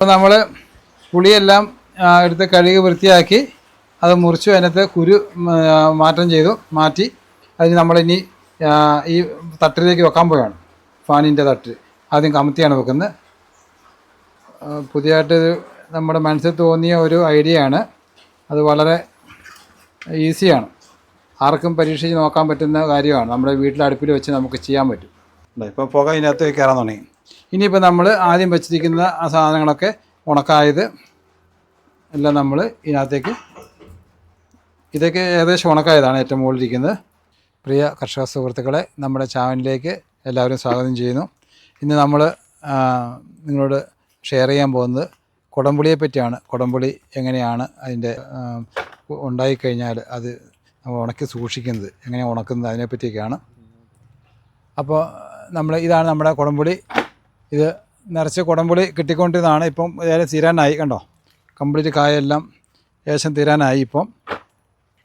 അപ്പോൾ നമ്മൾ പുളിയെല്ലാം എടുത്ത് കഴുകി വൃത്തിയാക്കി അത് മുറിച്ച് അതിനകത്ത് കുരു മാറ്റി അതിന് നമ്മളിനി ഈ തട്ടിലേക്ക് വെക്കാൻ പോവുകയാണ്. ഫാനിൻ്റെ തട്ട് ആദ്യം കമത്തിയാണ് വെക്കുന്നത്. പുതിയതായിട്ട് നമ്മുടെ മനസ്സിൽ തോന്നിയ ഒരു ഐഡിയ ആണ്. അത് വളരെ ഈസിയാണ്, ആർക്കും പരീക്ഷിച്ച് നോക്കാൻ പറ്റുന്ന കാര്യമാണ്. നമ്മുടെ വീട്ടിൽ അടുപ്പിൽ വെച്ച് നമുക്ക് ചെയ്യാൻ പറ്റും. ഇപ്പോൾ പുക ഇതിനകത്ത് കയറാൻ തുടങ്ങി. ഇനിയിപ്പോൾ നമ്മൾ ആദ്യം വെച്ചിരിക്കുന്ന ആ സാധനങ്ങളൊക്കെ ഉണക്കായത് എല്ലാം നമ്മൾ ഇതിനകത്തേക്ക്, ഇതൊക്കെ ഏകദേശം ഉണക്കായതാണ് ഏറ്റവും മുകളിലിരിക്കുന്നത്. പ്രിയ കർഷക സുഹൃത്തുക്കളെ, നമ്മുടെ ചാനലിലേക്ക് എല്ലാവരും സ്വാഗതം ചെയ്യുന്നു. ഇന്ന് നമ്മൾ നിങ്ങളോട് ഷെയർ ചെയ്യാൻ പോകുന്നത് കുടംപുളിയെ പറ്റിയാണ്. കുടംപുളി എങ്ങനെയാണ് അതിൻ്റെ ഉണ്ടായിക്കഴിഞ്ഞാൽ അത് നമ്മൾ ഉണക്കി സൂക്ഷിക്കുന്നത്, എങ്ങനെ ഉണക്കുന്നത്, അതിനെപ്പറ്റിയൊക്കെയാണ്. അപ്പോൾ ഇതാണ് നമ്മുടെ കുടംപുളി. ഇത് നിറച്ച് കുടംപുളി കിട്ടിക്കൊണ്ടിരുന്നതാണ്. ഇപ്പം ഏതായാലും തീരാനായി, കണ്ടോ, കംപ്ലീറ്റ് കായെല്ലാം ഏകദേശം തീരാനായി. ഇപ്പം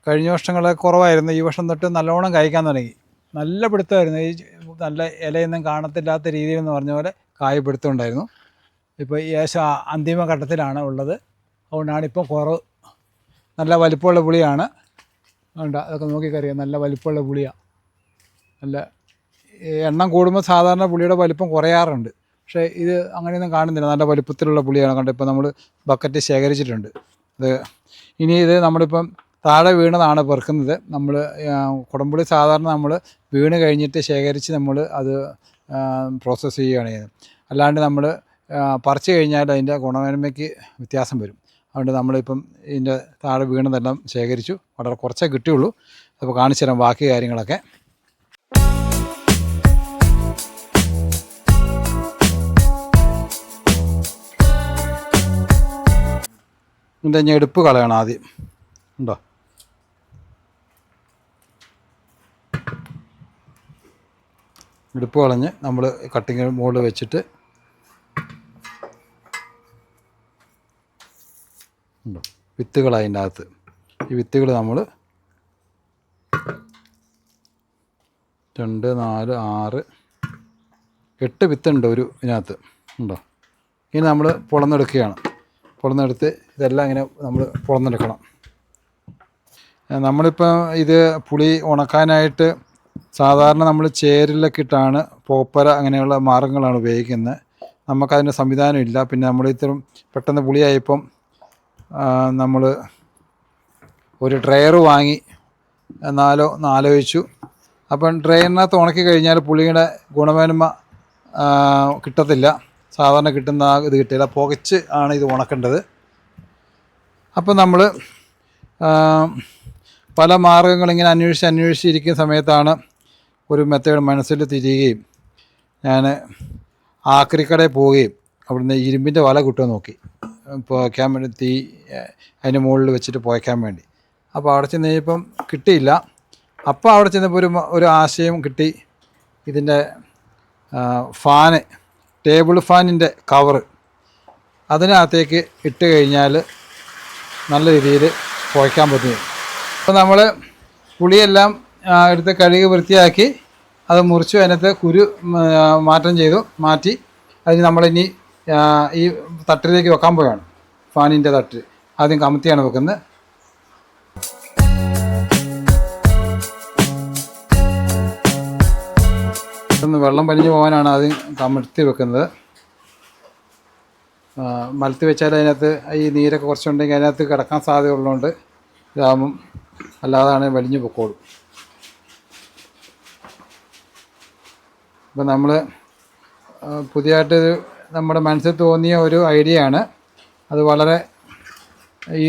കഴിഞ്ഞ വർഷങ്ങളൊക്കെ കുറവായിരുന്നു, ഈ വർഷം തൊട്ട് നല്ലോണം കായ്ക്കാൻ തുടങ്ങി. നല്ല പിടുത്തമായിരുന്നു. ഈ നല്ല ഇലയൊന്നും കാണത്തില്ലാത്ത രീതിയിലെന്ന് പറഞ്ഞ പോലെ കായ പിടുത്തമുണ്ടായിരുന്നു. ഇപ്പോൾ ഏകദേശം അന്തിമ ഘട്ടത്തിലാണ് ഉള്ളത്. അതുകൊണ്ടാണ് ഇപ്പം കുറവ്. നല്ല വലിപ്പമുള്ള പുളിയാണ്. ഉണ്ട്, അതൊക്കെ നോക്കിക്കറിയാം, നല്ല വലിപ്പമുള്ള പുളിയാണ്. നല്ല എണ്ണം കൂടുമ്പോൾ സാധാരണ പുളിയുടെ വലിപ്പം കുറയാറുണ്ട്. പക്ഷേ ഇത് അങ്ങനെയൊന്നും കാണുന്നില്ല, നല്ല വലിപ്പത്തിലുള്ള പുളിയാണ്. കണ്ടോ, ഇപ്പോൾ നമ്മൾ ബക്കറ്റ് ശേഖരിച്ചിട്ടുണ്ട്. ഇനി ഇത് നമ്മളിപ്പം താഴെ വീണതാണ് പെറുക്കുന്നത്. നമ്മൾ കുടംപുളി സാധാരണ നമ്മൾ വീണ് കഴിഞ്ഞിട്ട് ശേഖരിച്ച് നമ്മൾ അത് പ്രോസസ്സ് ചെയ്യുകയാണ് ചെയ്യുന്നത്. അല്ലാണ്ട് നമ്മൾ പറിച്ചു കഴിഞ്ഞാൽ അതിൻ്റെ ഗുണമേന്മയ്ക്ക് വ്യത്യാസം വരും. അതുകൊണ്ട് നമ്മളിപ്പം ഇതിൻ്റെ താഴെ വീണതെല്ലാം ശേഖരിച്ചു. വളരെ കുറച്ചേ കിട്ടിയുള്ളൂ. അപ്പോൾ കാണിച്ചു തരാം ബാക്കി കാര്യങ്ങളൊക്കെ. ഇതിൻ്റെ ഞെടുപ്പ് കളയണം ആദ്യം. ഉണ്ടോ, എടുപ്പ് കളഞ്ഞ് നമ്മൾ കട്ടിങ് മുകളിൽ വെച്ചിട്ട് ഉണ്ടോ വിത്തുകൾ അതിൻ്റെ അകത്ത്. ഈ വിത്തുകൾ നമ്മൾ 2, 4, 6, 8 വിത്തുണ്ട് ഒരു ഇതിനകത്ത്. ഉണ്ടോ, ഇനി നമ്മൾ പൊളന്നെടുക്കുകയാണ്. പൊളന്നെടുത്ത് ഇതെല്ലാം ഇങ്ങനെ നമ്മൾ പൊളന്നെടുക്കണം. നമ്മളിപ്പോൾ ഇത് പുളി ഉണക്കാനായിട്ട് സാധാരണ നമ്മൾ ചേരിലൊക്കെ ഇട്ടാണ്, പോപ്പര അങ്ങനെയുള്ള മാർഗ്ഗങ്ങളാണ് ഉപയോഗിക്കുന്നത്. നമുക്കതിൻ്റെ സംവിധാനമില്ല. പിന്നെ നമ്മൾ ഇത്രയും പെട്ടെന്ന് പുളിയായപ്പം നമ്മൾ ഒരു ഡ്രയർ വാങ്ങി ആലോചിച്ചു. അപ്പം ഡ്രയറിനകത്ത് ഉണക്കി കഴിഞ്ഞാൽ പുളിയുടെ ഗുണമേന്മ കിട്ടത്തില്ല. സാധാരണ കിട്ടുന്ന ഇത് കിട്ടില്ല. പുകച്ച് ആണ് ഇത് ഉണക്കേണ്ടത്. അപ്പം നമ്മൾ പല മാർഗ്ഗങ്ങളിങ്ങനെ അന്വേഷിച്ചിരിക്കുന്ന സമയത്താണ് ഒരു മെത്തേഡ് മനസ്സിൽ തിരിയുകയും ഞാൻ ആക്രിക്കടയിൽ പോവുകയും അവിടുന്ന് ഇരുമ്പിൻ്റെ വല കിട്ടുമോ നോക്കി പുകയ്ക്കാൻ വേണ്ടി, തീ അതിൻ്റെ മുകളിൽ വെച്ചിട്ട് പുകയ്ക്കാൻ വേണ്ടി. അപ്പോൾ അവിടെ ചെന്ന് കഴിഞ്ഞപ്പം കിട്ടിയില്ല. അപ്പോൾ അവിടെ ചെന്നപ്പോൾ ഒരു ആശയം കിട്ടി. ഇതിൻ്റെ ഫാന്, ടേബിൾ ഫാനിൻ്റെ കവറ് അതിനകത്തേക്ക് ഇട്ട് കഴിഞ്ഞാൽ നല്ല രീതിയിൽ പുകയ്ക്കാൻ പറ്റും. അപ്പോൾ നമ്മൾ പുളിയെല്ലാം എടുത്ത് കഴുകി വൃത്തിയാക്കി അത് മുറിച്ച് അതിനകത്ത് കുരു മാറ്റി അതിന് നമ്മളിനി ഈ തട്ടിലേക്ക് വെക്കാൻ പോവുകയാണ്. ഫാനിൻ്റെ തട്ട് ആദ്യം കമത്തിയാണ് വെക്കുന്നത്. വെള്ളം വലിഞ്ഞു പോകാനാണ് ആദ്യം കമഴ്ത്തി വെക്കുന്നത്. മലത്തി വെച്ചാൽ അതിനകത്ത് ഈ നീരൊക്കെ കുറച്ചുണ്ടെങ്കിൽ അതിനകത്ത് കിടക്കാൻ സാധ്യതയുള്ളതുകൊണ്ട് ഇതാകുമ്പം, അല്ലാതാണ് വലിഞ്ഞു പൊക്കോളും. അപ്പം നമ്മൾ പുതിയതായിട്ട് നമ്മുടെ മനസ്സിൽ തോന്നിയ ഒരു ഐഡിയ ആണ്. അത് വളരെ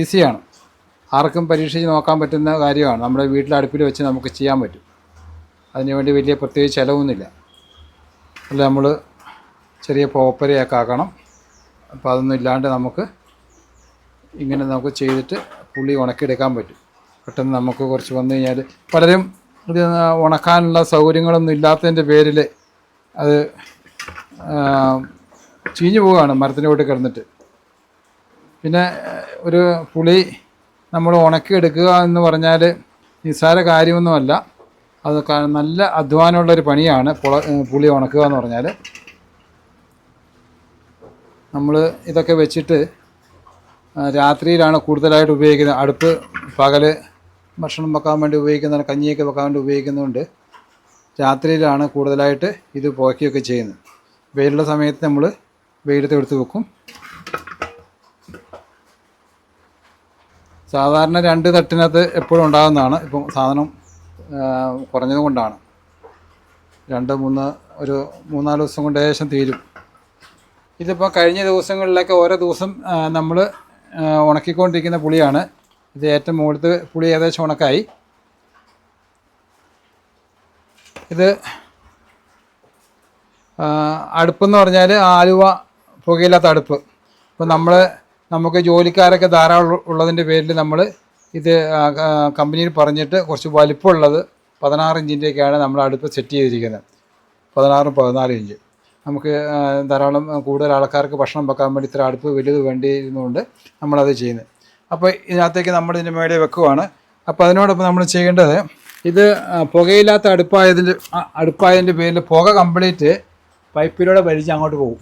ഈസിയാണ്, ആർക്കും പരീക്ഷിച്ച് നോക്കാൻ പറ്റുന്ന കാര്യമാണ്. നമ്മുടെ വീട്ടിൽ അടുപ്പിൽ വെച്ച് നമുക്ക് ചെയ്യാൻ പറ്റും. അതിനുവേണ്ടി വലിയ പ്രത്യേകിച്ച് ചിലവൊന്നുമില്ല. അല്ല, നമ്മൾ ചെറിയ പോപ്പരയൊക്കെ ആക്കണം. അപ്പോൾ അതൊന്നും ഇല്ലാണ്ട് നമുക്ക് ഇങ്ങനെ നമുക്ക് ചെയ്തിട്ട് പുളി ഉണക്കിയെടുക്കാൻ പറ്റും. പെട്ടെന്ന് നമുക്ക് കുറച്ച് വന്നു കഴിഞ്ഞാൽ പലരും ഇത് ഉണക്കാനുള്ള സൗകര്യങ്ങളൊന്നും ഇല്ലാത്തതിൻ്റെ പേരിൽ അത് ചീഞ്ഞു പോവുകയാണ് മരത്തിൻ്റെ വീട്ടിൽ കിടന്നിട്ട്. പിന്നെ ഒരു പുളി നമ്മൾ ഉണക്കിയെടുക്കുക എന്ന് പറഞ്ഞാൽ നിസ്സാര കാര്യമൊന്നുമല്ല. അത് നല്ല അധ്വാനമുള്ളൊരു പണിയാണ് പുളി ഉണക്കുക എന്ന് പറഞ്ഞാൽ. നമ്മൾ ഇതൊക്കെ വെച്ചിട്ട് രാത്രിയിലാണ് കൂടുതലായിട്ട് ഉപയോഗിക്കുന്നത്. അടുപ്പ് പകൽ ഭക്ഷണം വെക്കാൻ വേണ്ടി ഉപയോഗിക്കുന്നതാണ്, കഞ്ഞിയൊക്കെ വെക്കാൻ വേണ്ടി ഉപയോഗിക്കുന്നതുകൊണ്ട് രാത്രിയിലാണ് കൂടുതലായിട്ട് ഇത് പുകയ്ക്കുകയൊക്കെ ചെയ്യുന്നത്. വെയിലുള്ള സമയത്ത് നമ്മൾ വെയിലത്ത് എടുത്ത് വെക്കും. സാധാരണ 2 തട്ടിനകത്ത് എപ്പോഴും ഉണ്ടാകുന്നതാണ്. ഇപ്പം സാധനം കുറഞ്ഞത് കൊണ്ടാണ്. 2-3 ഒരു 3-4 ദിവസം കൊണ്ട് ഏകദേശം തീരും. ഇതിപ്പോൾ കഴിഞ്ഞ ദിവസങ്ങളിലൊക്കെ ഓരോ ദിവസം നമ്മൾ ഉണക്കിക്കൊണ്ടിരിക്കുന്ന പുളിയാണ്. ഇത് ഏറ്റവും മുകളിലത്തെ പുളി ഏകദേശം ഉണക്കായി. ഇത് അടുപ്പെന്ന് പറഞ്ഞാൽ ആലുവ പുകയില്ലാത്ത അടുപ്പ്. ഇപ്പം നമുക്ക് ജോലിക്കാരൊക്കെ ധാരാളം ഉള്ളതിൻ്റെ പേരിൽ നമ്മൾ ഇത് കമ്പനിയിൽ പറഞ്ഞിട്ട് കുറച്ച് വലിപ്പമുള്ളത് 16 ഇഞ്ചിൻ്റെയൊക്കെയാണ് നമ്മൾ അടുപ്പ് സെറ്റ് ചെയ്തിരിക്കുന്നത്. 16-14 ഇഞ്ച്. നമുക്ക് ധാരാളം കൂടുതൽ ആൾക്കാർക്ക് ഭക്ഷണം വെക്കാൻ വേണ്ടി ഇത്ര അടുപ്പ് വലുത് വേണ്ടിയിരുന്നുകൊണ്ട് നമ്മളത് ചെയ്യുന്നത്. അപ്പോൾ ഇതിനകത്തേക്ക് നമ്മൾ ഇതിൻ്റെ മേടെ വെക്കുവാണ്. അപ്പോൾ അതിനോടൊപ്പം നമ്മൾ ചെയ്യേണ്ടത്, ഇത് പുകയില്ലാത്ത അടുപ്പായതിൻ്റെ പേരിൽ പുക കംപ്ലീറ്റ് പൈപ്പിലൂടെ വലിച്ച് അങ്ങോട്ട് പോകും.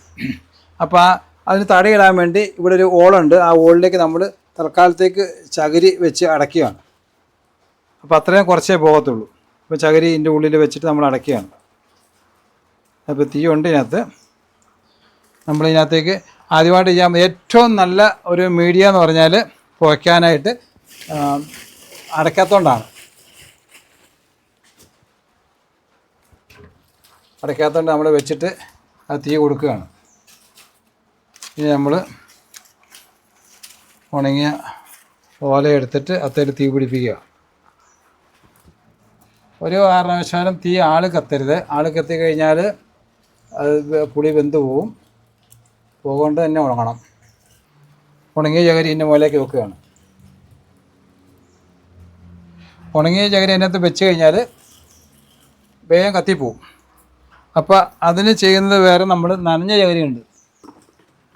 അപ്പോൾ അതിന് തടയിടാൻ വേണ്ടി ഇവിടെ ഒരു ഓളുണ്ട്. ആ ഓളിലേക്ക് നമ്മൾ തൽക്കാലത്തേക്ക് ചകിരി വെച്ച് അടയ്ക്കുകയാണ്. അപ്പോൾ അത്രയും കുറച്ചേ പോകത്തുള്ളൂ. അപ്പോൾ ചകിരി ഇതിൻ്റെ ഉള്ളിൽ വെച്ചിട്ട് നമ്മൾ അടയ്ക്കുകയാണ്. അപ്പോൾ തീ ഉണ്ട് ഇതിനകത്ത്. നമ്മളിതിനകത്തേക്ക് ആദ്യമായിട്ട് ചെയ്യാൻ ഏറ്റവും നല്ല ഒരു മീഡിയ എന്ന് പറഞ്ഞാൽ പുകയ്ക്കാനായിട്ട് അടയ്ക്കാത്തതുകൊണ്ടാണ്. അടയ്ക്കാത്തതുകൊണ്ട് നമ്മൾ വെച്ചിട്ട് ആ തീ കൊടുക്കുകയാണ്. ഇനി നമ്മൾ ഉണങ്ങിയ ഓല എടുത്തിട്ട് അത്തേൽ തീ പിടിപ്പിക്കുക. ഒരു കാരണവശാലും തീ കത്തരുത്. കത്തി കഴിഞ്ഞാൽ അത് പുളി വെന്ത് പോവും. പോകൊണ്ട് തന്നെ ഉണങ്ങണം. ഉണങ്ങിയ ചകിരി ഇതിൻ്റെ മുകളിലേക്ക് വെക്കുകയാണ്. ഉണങ്ങിയ ചകിരി അതിനകത്ത് വെച്ച് കഴിഞ്ഞാൽ വേഗം കത്തിപ്പോവും. അപ്പോൾ അതിന് ചെയ്യുന്നത് വേറെ, നമ്മൾ നനഞ്ഞ ചകിരിയുണ്ട്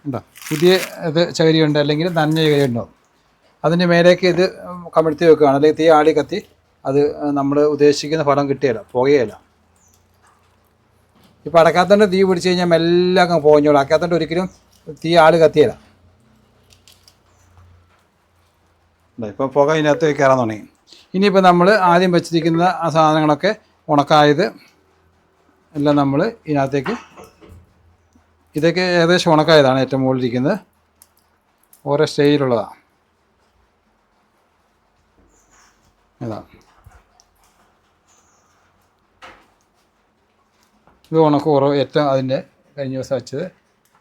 ഉണ്ടോ, പുതിയ ഇത് ചകിരിയുണ്ട്, അല്ലെങ്കിൽ നനഞ്ഞ ചകിരി ഉണ്ടാവും. അതിൻ്റെ മേലേക്ക് ഇത് കമിഴ്ത്തി വെക്കുകയാണ്. അല്ലെങ്കിൽ തീ കത്തി അത് നമ്മൾ ഉദ്ദേശിക്കുന്ന ഫലം കിട്ടുകയില്ല, പുകയില്ല. ഇപ്പോൾ അടക്കാത്തണ്ട് തീ പിടിച്ച് കഴിഞ്ഞാൽ മെല്ലെ അങ്ങ് പുകഞ്ഞോളൂ. അടക്കാത്തണ്ട് ഒരിക്കലും തീ കത്തിയില്ല. ഇപ്പോൾ പുക ഇതിനകത്ത് കയറാൻ തുടങ്ങി. ഇനിയിപ്പോൾ നമ്മൾ ആദ്യം വെച്ചിരിക്കുന്ന ആ സാധനങ്ങളൊക്കെ ഉണക്കായത് എല്ലാം നമ്മൾ ഇതിനകത്തേക്ക്, ഇതൊക്കെ ഏകദേശം ഉണക്കായതാണ് ഏറ്റവും മുകളിലിരിക്കുന്നത്. ഓരോ സ്റ്റേജിലുള്ളതാണ്. ഇതാ ഇത് ഉണക്ക് കുറവ് ഏറ്റവും അതിൻ്റെ കഴിഞ്ഞ ദിവസം വെച്ചത്.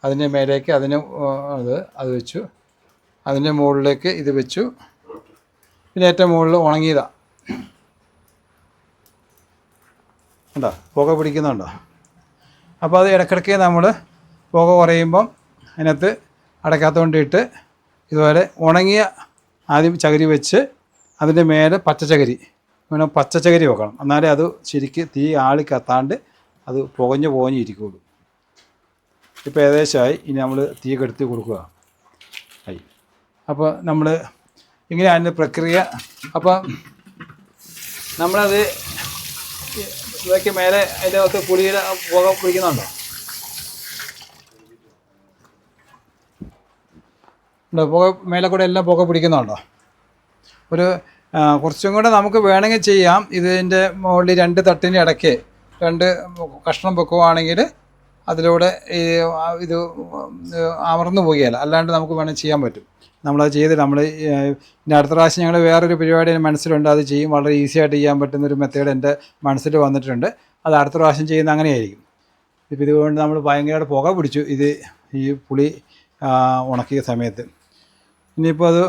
അതിൻ്റെ മേലേക്ക് അത് വെച്ചു. അതിൻ്റെ മുകളിലേക്ക് ഇത് വെച്ചു. പിന്നെ ഏറ്റവും മുകളിൽ ഉണങ്ങിയതാണ്. ഉണ്ടോ, പുക പിടിക്കുന്നുണ്ടോ? അപ്പോൾ അത് ഇടയ്ക്കിടയ്ക്ക് നമ്മൾ പുക കുറയുമ്പം അതിനകത്ത് അടയ്ക്കാത്തതുകൊണ്ടിട്ട് ഇതുപോലെ ഉണങ്ങിയ ആദ്യം ചകിരി വെച്ച് അതിൻ്റെ മേലെ പച്ചച്ചകിരി വെക്കണം. എന്നാലേ അത് ശരിക്ക് തീ കത്താണ്ട് അത് പുകഞ്ഞിരിക്കുകയുള്ളൂ. ഇപ്പോൾ ഏകദേശമായി. ഇനി നമ്മൾ തീ കെടുത്തി കൊടുക്കുക ആയി. അപ്പോൾ നമ്മൾ ഇങ്ങനെ അതിൻ്റെ പ്രക്രിയ. അപ്പം നമ്മളത് ഇതൊക്കെ മേലെ അതിൻ്റെ അകത്ത് പുളിയുടെ പുക പിടിക്കുന്നുണ്ടോ? പുക മേലെ കൂടെ എല്ലാം പുക പിടിക്കുന്നുണ്ടോ? ഒരു കുറച്ചും കൂടെ നമുക്ക് വേണമെങ്കിൽ ചെയ്യാം. ഇതിൻ്റെ മുകളിൽ 2 തട്ടിൻ്റെ ഇടയ്ക്ക് 2 കഷ്ണം വെക്കുകയാണെങ്കിൽ അതിലൂടെ ഇത് അമർന്നു പോകുകയില്ല. അല്ലാണ്ട് നമുക്ക് വേണമെങ്കിൽ ചെയ്യാൻ പറ്റും. നമ്മളത് ചെയ്ത് ഇനി അടുത്ത പ്രാവശ്യം ഞങ്ങൾ വേറൊരു പരിപാടി മനസ്സിലുണ്ട്. അത് ചെയ്യും. വളരെ ഈസി ആയിട്ട് ചെയ്യാൻ പറ്റുന്നൊരു മെത്തേഡ് എൻ്റെ മനസ്സിൽ വന്നിട്ടുണ്ട്. അത് അടുത്ത പ്രാവശ്യം ചെയ്യുന്ന അങ്ങനെയായിരിക്കും. ഇപ്പം ഇതുകൊണ്ട് നമ്മൾ ഭയങ്കരമായിട്ട് പുക പിടിച്ചു ഈ പുളി ഉണക്കിയ സമയത്ത്. ഇനിയിപ്പോൾ അത്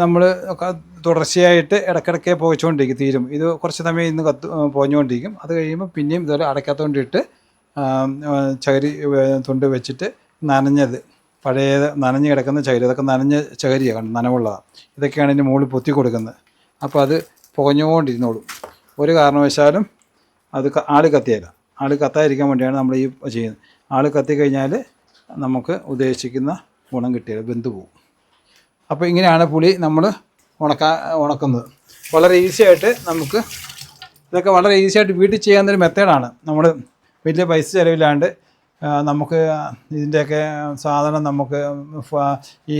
നമ്മൾ തുടർച്ചയായിട്ട് ഇടയ്ക്കിടയ്ക്ക് പുകച്ചുകൊണ്ടിരിക്കും. തീരും. ഇത് കുറച്ച് സമയം ഇന്ന് പുകഞ്ഞുകൊണ്ടിരിക്കും. അത് കഴിയുമ്പോൾ പിന്നെയും ഇതുപോലെ അടയ്ക്കാത്തതുകൊണ്ടിട്ട് ചകിരി തുണ്ട് വെച്ചിട്ട് നനഞ്ഞ് കിടക്കുന്ന ചകിരി, അതൊക്കെ നനഞ്ഞ ചകരിയാണ്, നനവുള്ളതാണ്. ഇതൊക്കെയാണ് ഇതിൻ്റെ മുകളിൽ പൊത്തി കൊടുക്കുന്നത്. അപ്പോൾ അത് പുകഞ്ഞുകൊണ്ടിരുന്നോളും. ഒരു കാരണവശാലും അത് കത്തിയല്ല. കത്താതിരിക്കാൻ വേണ്ടിയാണ് നമ്മൾ ഈ ചെയ്യുന്നത്. കത്തിക്കഴിഞ്ഞാൽ നമുക്ക് ഉദ്ദേശിക്കുന്ന ഗുണം കിട്ടിയാൽ വെന്ത് പോകും. അപ്പോൾ ഇങ്ങനെയാണ് പുളി നമ്മൾ ഉണക്കുന്നത്. വളരെ ഈസി ആയിട്ട് ഇതൊക്കെ വളരെ ഈസി ആയിട്ട് വീട്ടിൽ ചെയ്യാവുന്നൊരു മെത്തേഡാണ്. നമ്മൾ വലിയ പൈസ ചിലവില്ലാണ്ട് നമുക്ക് ഇതിൻ്റെയൊക്കെ സാധനം നമുക്ക് ഈ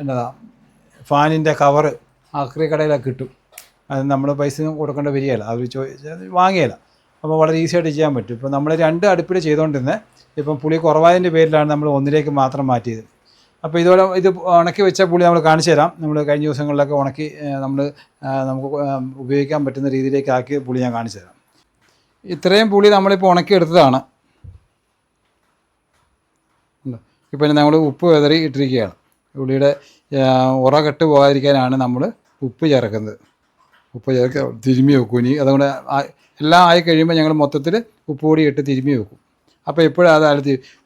എന്നതാ ഫാനിൻ്റെ കവറ് ആക്രി കടയിലൊക്കെ കിട്ടും. അത് നമ്മൾ പൈസ കൊടുക്കേണ്ട വരികയില്ല, അവർ വാങ്ങിയില്ല. അപ്പോൾ വളരെ ഈസി ആയിട്ട് ചെയ്യാൻ പറ്റും. ഇപ്പോൾ നമ്മൾ 2 അടുപ്പിൽ ചെയ്തുകൊണ്ടിരുന്നത് ഇപ്പം പുളി കുറവായതിൻ്റെ പേരിലാണ് നമ്മൾ 1ലേക്ക് മാത്രം മാറ്റിയത്. അപ്പോൾ ഇതുപോലെ ഇത് ഉണക്കി വെച്ച പുളി നമ്മൾ കാണിച്ചു തരാം. നമ്മൾ കഴിഞ്ഞ ദിവസങ്ങളിലൊക്കെ ഉണക്കി നമുക്ക് ഉപയോഗിക്കാൻ പറ്റുന്ന രീതിയിലേക്ക് ആക്കിയ പുളി ഞാൻ കാണിച്ചു തരാം. ഇത്രയും പുളി നമ്മളിപ്പോൾ ഉണക്കിയെടുത്തതാണ്. ഇപ്പം നമ്മൾ ഉപ്പ് വിതറി ഇട്ടിരിക്കുകയാണ്. പുളിയുടെ ഉറ കെട്ട് പോകാതിരിക്കാനാണ് നമ്മൾ ഉപ്പ് ചേർക്കുന്നത്. ഉപ്പ് ചേർക്കുക, തിരുമ്മി വെക്കും. ഇനി അതുകൊണ്ട് എല്ലാം ആയി കഴിയുമ്പോൾ ഞങ്ങൾ മൊത്തത്തിൽ ഉപ്പ് പൊടി ഇട്ട് തിരുമ്മി വെക്കും. അപ്പോൾ എപ്പോഴും അത്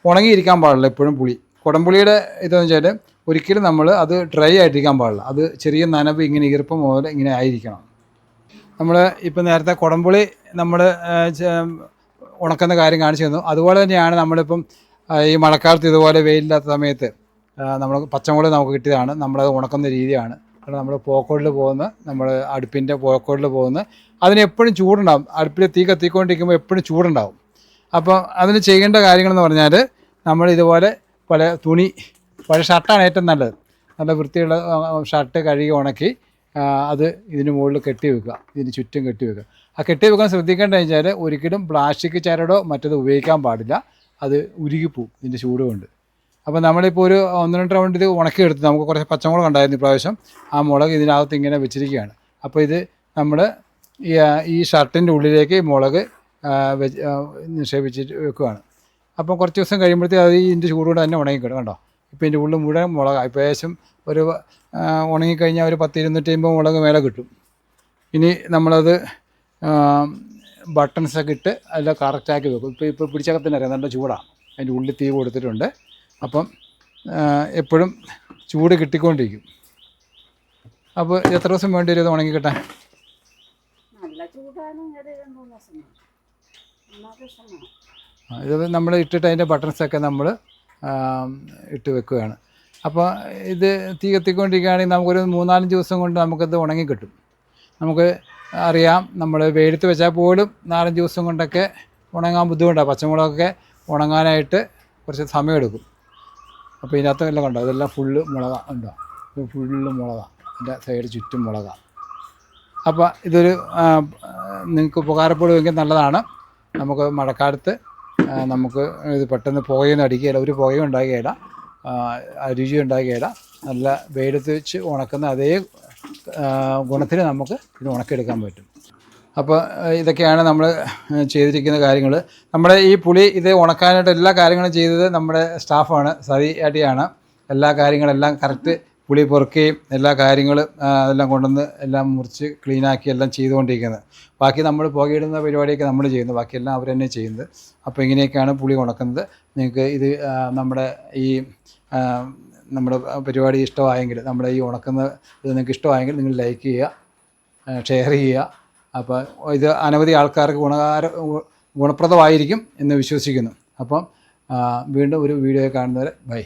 ഉണങ്ങിയിരിക്കാൻ പാടില്ല. എപ്പോഴും പുളി കുടംപുളിയുടെ ഇതെന്ന് വെച്ചാൽ ഒരിക്കലും നമ്മൾ അത് ഡ്രൈ ആയിട്ടിരിക്കാൻ പാടില്ല. അത് ചെറിയ നനവ് ഇങ്ങനെ ഈർപ്പം പോലെ ഇങ്ങനെ ആയിരിക്കണം. നമ്മൾ ഇപ്പം നേരത്തെ കുടംപുളി നമ്മൾ ഉണക്കുന്ന കാര്യം കാണിച്ചു തന്നു. അതുപോലെ തന്നെയാണ് നമ്മളിപ്പം ഈ മഴക്കാലത്ത് ഇതുപോലെ വെയിലില്ലാത്ത സമയത്ത് നമ്മൾ പച്ചമുളക് നമുക്ക് കിട്ടിയതാണ്. നമ്മളത് ഉണക്കുന്ന രീതിയാണ്. കാരണം നമ്മൾ പോക്കോടിൽ പോകുന്ന നമ്മൾ അടുപ്പിൻ്റെ പോക്കോടിൽ പോകുന്ന അതിനെപ്പോഴും ചൂടുണ്ടാകും. അടുപ്പിൽ തീ കത്തിക്കൊണ്ടിരിക്കുമ്പോൾ എപ്പോഴും ചൂടുണ്ടാകും. അപ്പോൾ അതിന് ചെയ്യേണ്ട കാര്യങ്ങളെന്ന് പറഞ്ഞാൽ നമ്മൾ ഇതുപോലെ തുണി പഴയ ഷർട്ടാണ് ഏറ്റവും നല്ലത്. നല്ല വൃത്തിയുള്ള ഷർട്ട് കഴുകി ഉണക്കി അത് ഇതിന് മുകളിൽ കെട്ടി വെക്കുക, ഇതിന് ചുറ്റും കെട്ടി വെക്കുക. ആ കെട്ടി വെക്കാൻ ശ്രദ്ധിക്കേണ്ടതെന്ന് വെച്ചാൽ ഒരിക്കലും പ്ലാസ്റ്റിക് ചരടോ മറ്റത് ഉപയോഗിക്കാൻ പാടില്ല. അത് ഉരുകിപ്പോവും ഇതിൻ്റെ ചൂട് കൊണ്ട്. അപ്പോൾ നമ്മളിപ്പോൾ ഒരു 1-2 റൗണ്ട് ഇത് ഉണക്കിയെടുത്ത് നമുക്ക് കുറച്ച് പച്ചമുളക് ഉണ്ടായിരുന്നു ഇപ്രാവശ്യം. ആ മുളക് ഇതിനകത്ത് ഇങ്ങനെ വെച്ചിരിക്കുകയാണ്. അപ്പോൾ ഇത് നമ്മൾ ഈ ഷർട്ടിൻ്റെ ഉള്ളിലേക്ക് മുളക് നിക്ഷേപിച്ചിട്ട് വെക്കുകയാണ്. അപ്പോൾ കുറച്ച് ദിവസം കഴിയുമ്പോഴത്തേക്ക് അത് ഇതിൻ്റെ ചൂട് കൊണ്ട് തന്നെ ഉണങ്ങിക്കിടും. കണ്ടോ, ഇപ്പോൾ ഇതിൻ്റെ ഉള്ളിൽ മുഴുവൻ മുളകാണ്. ഇപ്പോൾ ഏകദേശം ഒരു ഉണങ്ങിക്കഴിഞ്ഞാൽ ഒരു 10-250 മുളക് മേലെ കിട്ടും. ഇനി നമ്മളത് ബട്ടൺസൊക്കെ ഇട്ട് എല്ലാം കറക്റ്റാക്കി വെക്കും. ഇപ്പോൾ പിടിച്ചൊക്കെ തന്നെ അറിയാം, നല്ല ചൂടാണ്. അതിൻ്റെ ഉള്ളിൽ തീ കൊടുത്തിട്ടുണ്ട്. അപ്പം എപ്പോഴും ചൂട് കിട്ടിക്കൊണ്ടിരിക്കും. അപ്പോൾ എത്ര ദിവസം വേണ്ടി വരും ഇത് ഉണങ്ങി കിട്ടാൻ? ഇത് നമ്മൾ ഇട്ടിട്ട് അതിൻ്റെ ബട്ടൺസൊക്കെ നമ്മൾ ഇട്ട് വെക്കുകയാണ്. അപ്പോൾ ഇത് തീ കത്തിക്കൊണ്ടിരിക്കുകയാണെങ്കിൽ നമുക്കൊരു 3-4 ദിവസം കൊണ്ട് നമുക്കത് ഉണങ്ങി കിട്ടും. നമുക്ക് അറിയാം, നമ്മൾ വെയിലത്ത് വെച്ചാൽ പോലും 4-5 ദിവസം കൊണ്ടൊക്കെ ഉണങ്ങാൻ ബുദ്ധിമുട്ടാണ്. പച്ചമുളകൊക്കെ ഉണങ്ങാനായിട്ട് കുറച്ച് സമയമെടുക്കും. അപ്പോൾ ഇതിനകത്ത് എല്ലാം കണ്ടോ, ഇതെല്ലാം ഫുള്ള് മുളകാണ്. ഉണ്ടോ, ഇത് ഫുള്ള് മുളകാണ്. എൻ്റെ സൈഡ് ചുറ്റും മുളകാണ്. അപ്പോൾ ഇതൊരു നിങ്ങൾക്ക് ഉപകാരപ്പെടുമെങ്കിൽ നല്ലതാണ്. നമുക്ക് മഴക്കാലത്ത് നമുക്ക് ഇത് പെട്ടെന്ന് പുകയൊന്നും അടിക്കുകയില്ല, ഒരു പുകയും ഉണ്ടാകുകയില്ല, രുചി ഉണ്ടാകുകയില്ല. നല്ല വെയിലത്ത് വെച്ച് ഉണക്കുന്ന അതേ ഗുണത്തിൽ നമുക്ക് ഇത് ഉണക്കിയെടുക്കാൻ പറ്റും. അപ്പോൾ ഇതൊക്കെയാണ് നമ്മൾ ചെയ്തിരിക്കുന്ന കാര്യങ്ങൾ. നമ്മുടെ ഈ പുളി ഇത് ഉണക്കാനായിട്ട് എല്ലാ കാര്യങ്ങളും ചെയ്തത് നമ്മുടെ സ്റ്റാഫാണ്, സതി ആട്ടിയാണ്. എല്ലാ കാര്യങ്ങളെല്ലാം കറക്റ്റ് പുളി പൊറുക്കുകയും എല്ലാ കാര്യങ്ങളും എല്ലാം കൊണ്ടുവന്ന് എല്ലാം മുറിച്ച് ക്ലീനാക്കി എല്ലാം ചെയ്തുകൊണ്ടിരിക്കുന്നത്. ബാക്കി നമ്മൾ പുകയിടുന്ന പരിപാടിയൊക്കെ നമ്മൾ ചെയ്യുന്നത്, ബാക്കിയെല്ലാം അവർ തന്നെ ചെയ്യുന്നത്. അപ്പോൾ ഇങ്ങനെയൊക്കെയാണ് പുളി ഉണക്കുന്നത്. നിങ്ങൾക്ക് ഇത് നമ്മുടെ ഈ നമ്മുടെ പരിപാടി ഇഷ്ടമായെങ്കിൽ, നമ്മുടെ ഈ ഉണക്കുന്ന ഇത് നിങ്ങൾക്ക് ഇഷ്ടമായെങ്കിൽ നിങ്ങൾ ലൈക്ക് ചെയ്യുക, ഷെയർ ചെയ്യുക. അപ്പോൾ ഇത് അനവധി ആൾക്കാർക്ക് ഗുണപ്രദമായിരിക്കും എന്ന് വിശ്വസിക്കുന്നു. അപ്പം വീണ്ടും ഒരു വീഡിയോ കാണുന്നവരെ ബൈ.